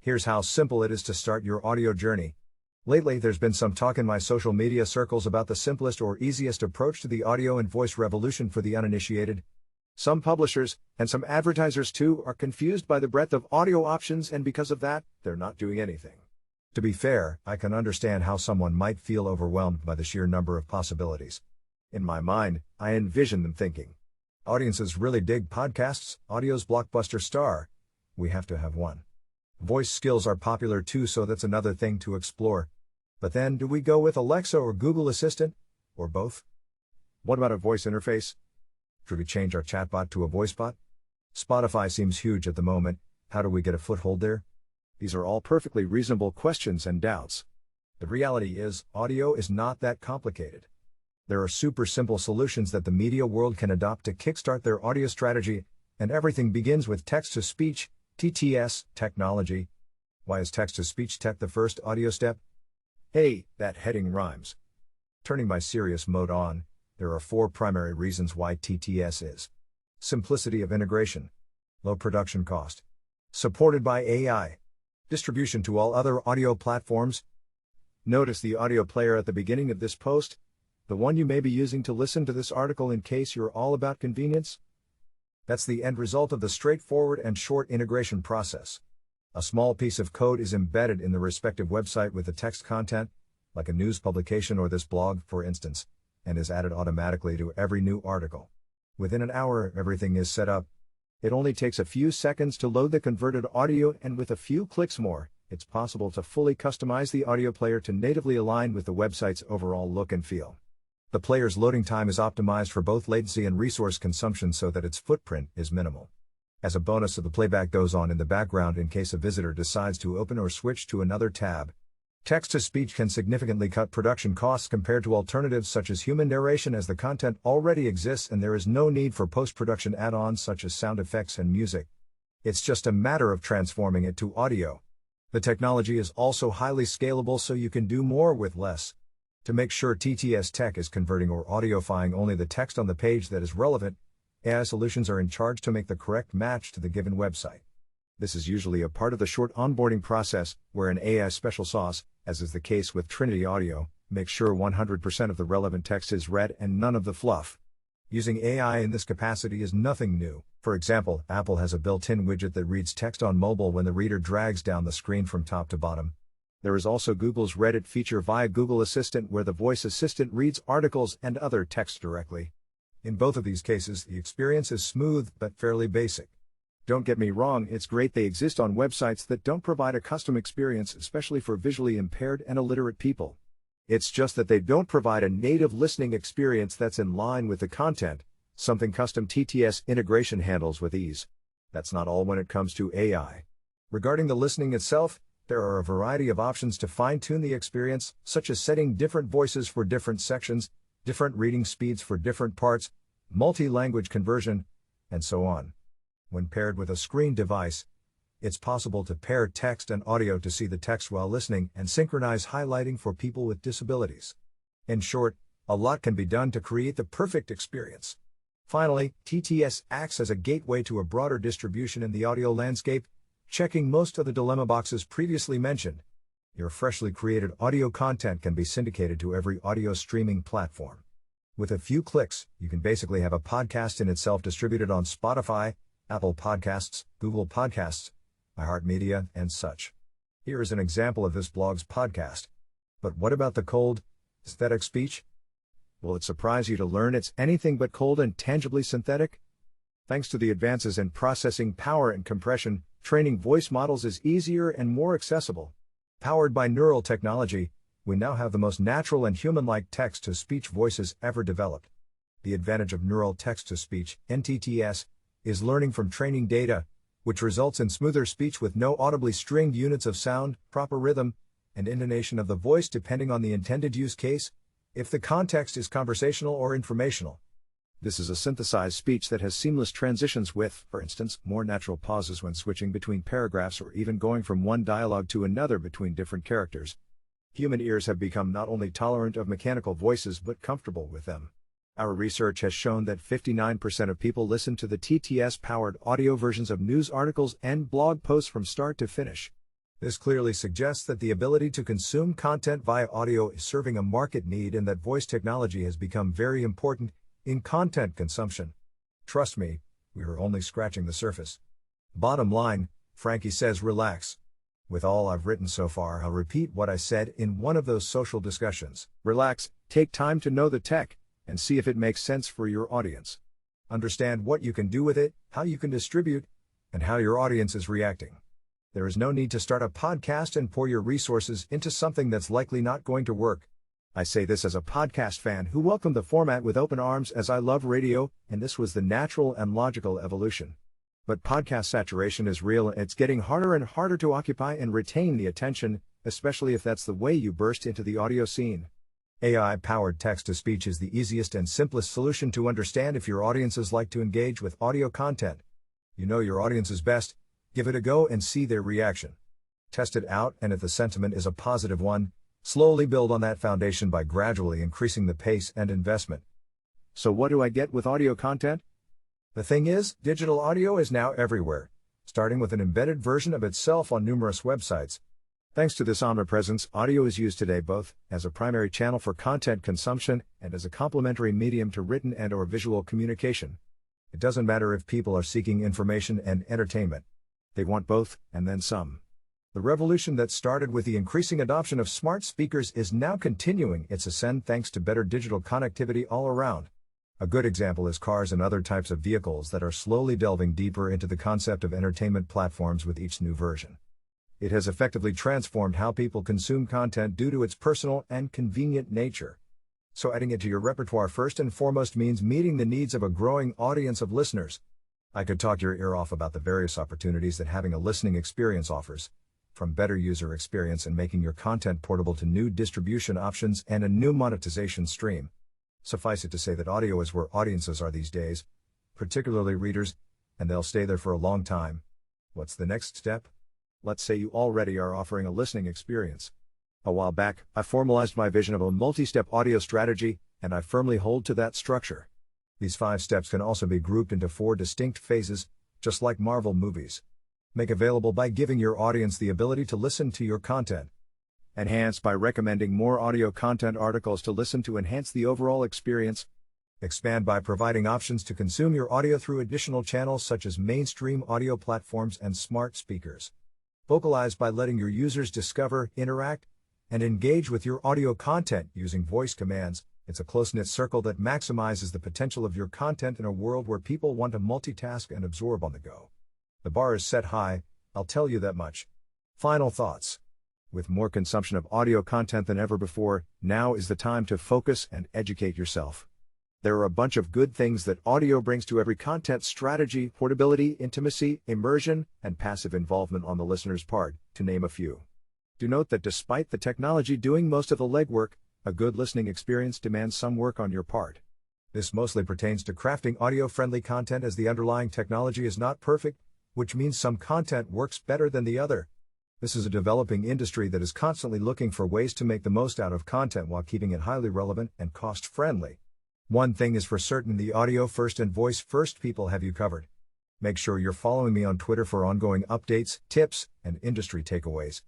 Here's how simple it is to start your audio journey. Lately, there's been some talk in my social media circles about the simplest or easiest approach to the audio and voice revolution for the uninitiated. Some publishers, and some advertisers too, are confused by the breadth of audio options, and because of that, they're not doing anything. To be fair, I can understand how someone might feel overwhelmed by the sheer number of possibilities. In my mind, I envision them thinking, audiences really dig podcasts, audio's blockbuster star. We have to have one. Voice skills are popular too, so that's another thing to explore. But then, do we go with Alexa or Google Assistant? Or both? What about a voice interface? Should we change our chatbot to a voice bot? Spotify seems huge at the moment. How do we get a foothold there? These are all perfectly reasonable questions and doubts. The reality is, audio is not that complicated. There are super simple solutions that the media world can adopt to kickstart their audio strategy, and everything begins with text-to-speech, TTS, technology. Why is text-to-speech tech the first audio step? Hey, that heading rhymes. Turning my serious mode on, there are 4 primary reasons why TTS is. Simplicity of integration. Low production cost. Supported by AI. Distribution to all other audio platforms. Notice the audio player at the beginning of this post, the one you may be using to listen to this article in case you're all about convenience. That's the end result of the straightforward and short integration process. A small piece of code is embedded in the respective website with the text content, like a news publication or this blog, for instance, and is added automatically to every new article. Within an hour, everything is set up. It only takes a few seconds to load the converted audio, and with a few clicks more, it's possible to fully customize the audio player to natively align with the website's overall look and feel. The player's loading time is optimized for both latency and resource consumption so that its footprint is minimal. As a bonus, the playback goes on in the background in case a visitor decides to open or switch to another tab. Text-to-speech can significantly cut production costs compared to alternatives such as human narration, as the content already exists and there is no need for post-production add-ons such as sound effects and music. It's just a matter of transforming it to audio. The technology is also highly scalable, so you can do more with less. To make sure TTS tech is converting or audioifying only the text on the page that is relevant, AI solutions are in charge to make the correct match to the given website. This is usually a part of the short onboarding process, where an AI special sauce, as is the case with Trinity Audio, makes sure 100% of the relevant text is read and none of the fluff. Using AI in this capacity is nothing new. For example, Apple has a built-in widget that reads text on mobile when the reader drags down the screen from top to bottom. There is also Google's Reddit feature via Google Assistant, where the voice assistant reads articles and other text directly. In both of these cases, the experience is smooth but fairly basic. Don't get me wrong, it's great they exist on websites that don't provide a custom experience, especially for visually impaired and illiterate people. It's just that they don't provide a native listening experience that's in line with the content, something custom TTS integration handles with ease. That's not all when it comes to AI. Regarding the listening itself, there are a variety of options to fine-tune the experience, such as setting different voices for different sections, different reading speeds for different parts, multi-language conversion, and so on. When paired with a screen device, it's possible to pair text and audio to see the text while listening and synchronize highlighting for people with disabilities. In short, a lot can be done to create the perfect experience. Finally, TTS acts as a gateway to a broader distribution in the audio landscape, checking most of the dilemma boxes previously mentioned. Your freshly created audio content can be syndicated to every audio streaming platform. With a few clicks, you can basically have a podcast in itself distributed on Spotify, Apple Podcasts, Google Podcasts, iHeartMedia, and such. Here is an example of this blog's podcast. But what about the cold, aesthetic speech? Will it surprise you to learn it's anything but cold and tangibly synthetic? Thanks to the advances in processing power and compression, training voice models is easier and more accessible. Powered by neural technology, we now have the most natural and human-like text-to-speech voices ever developed. The advantage of neural text-to-speech, NTTS, is learning from training data, which results in smoother speech with no audibly stringed units of sound, proper rhythm, and intonation of the voice depending on the intended use case, if the context is conversational or informational. This is a synthesized speech that has seamless transitions with, for instance, more natural pauses when switching between paragraphs or even going from one dialogue to another between different characters. Human ears have become not only tolerant of mechanical voices but comfortable with them. Our research has shown that 59% of people listen to the TTS-powered audio versions of news articles and blog posts from start to finish. This clearly suggests that the ability to consume content via audio is serving a market need and that voice technology has become very important in content consumption. Trust me, we are only scratching the surface. Bottom line, Frankie says relax. With all I've written so far, I'll repeat what I said in one of those social discussions. Relax, take time to know the tech, and see if it makes sense for your audience. Understand what you can do with it, how you can distribute, and how your audience is reacting. There is no need to start a podcast and pour your resources into something that's likely not going to work. I say this as a podcast fan who welcomed the format with open arms as I love radio, and this was the natural and logical evolution. But podcast saturation is real and it's getting harder and harder to occupy and retain the attention, especially if that's the way you burst into the audio scene. AI-powered text-to-speech is the easiest and simplest solution to understand if your audiences like to engage with audio content. You know your audience is best. Give it a go and see their reaction. Test it out, and if the sentiment is a positive one, slowly build on that foundation by gradually increasing the pace and investment. So what do I get with audio content? The thing is, digital audio is now everywhere, starting with an embedded version of itself on numerous websites. Thanks to this omnipresence, audio is used today both as a primary channel for content consumption and as a complementary medium to written and/or visual communication. It doesn't matter if people are seeking information and entertainment. They want both, and then some. The revolution that started with the increasing adoption of smart speakers is now continuing its ascent thanks to better digital connectivity all around. A good example is cars and other types of vehicles that are slowly delving deeper into the concept of entertainment platforms with each new version. It has effectively transformed how people consume content due to its personal and convenient nature. So adding it to your repertoire first and foremost means meeting the needs of a growing audience of listeners. I could talk your ear off about the various opportunities that having a listening experience offers, from better user experience and making your content portable to new distribution options and a new monetization stream. Suffice it to say that audio is where audiences are these days, particularly readers, and they'll stay there for a long time. What's the next step? Let's say you already are offering a listening experience. A while back, I formalized my vision of a multi-step audio strategy, and I firmly hold to that structure. These 5 steps can also be grouped into 4 distinct phases, just like Marvel movies. Make available by giving your audience the ability to listen to your content. Enhance by recommending more audio content articles to listen to enhance the overall experience. Expand by providing options to consume your audio through additional channels such as mainstream audio platforms and smart speakers. Vocalize by letting your users discover, interact, and engage with your audio content using voice commands. It's a close-knit circle that maximizes the potential of your content in a world where people want to multitask and absorb on the go. The bar is set high, I'll tell you that much. Final thoughts. With more consumption of audio content than ever before, now is the time to focus and educate yourself. There are a bunch of good things that audio brings to every content strategy: portability, intimacy, immersion, and passive involvement on the listener's part, to name a few. Do note that despite the technology doing most of the legwork, a good listening experience demands some work on your part. This mostly pertains to crafting audio-friendly content as the underlying technology is not perfect, which means some content works better than the other. This is a developing industry that is constantly looking for ways to make the most out of content while keeping it highly relevant and cost-friendly. One thing is for certain: the audio-first and voice-first people have you covered. Make sure you're following me on Twitter for ongoing updates, tips, and industry takeaways.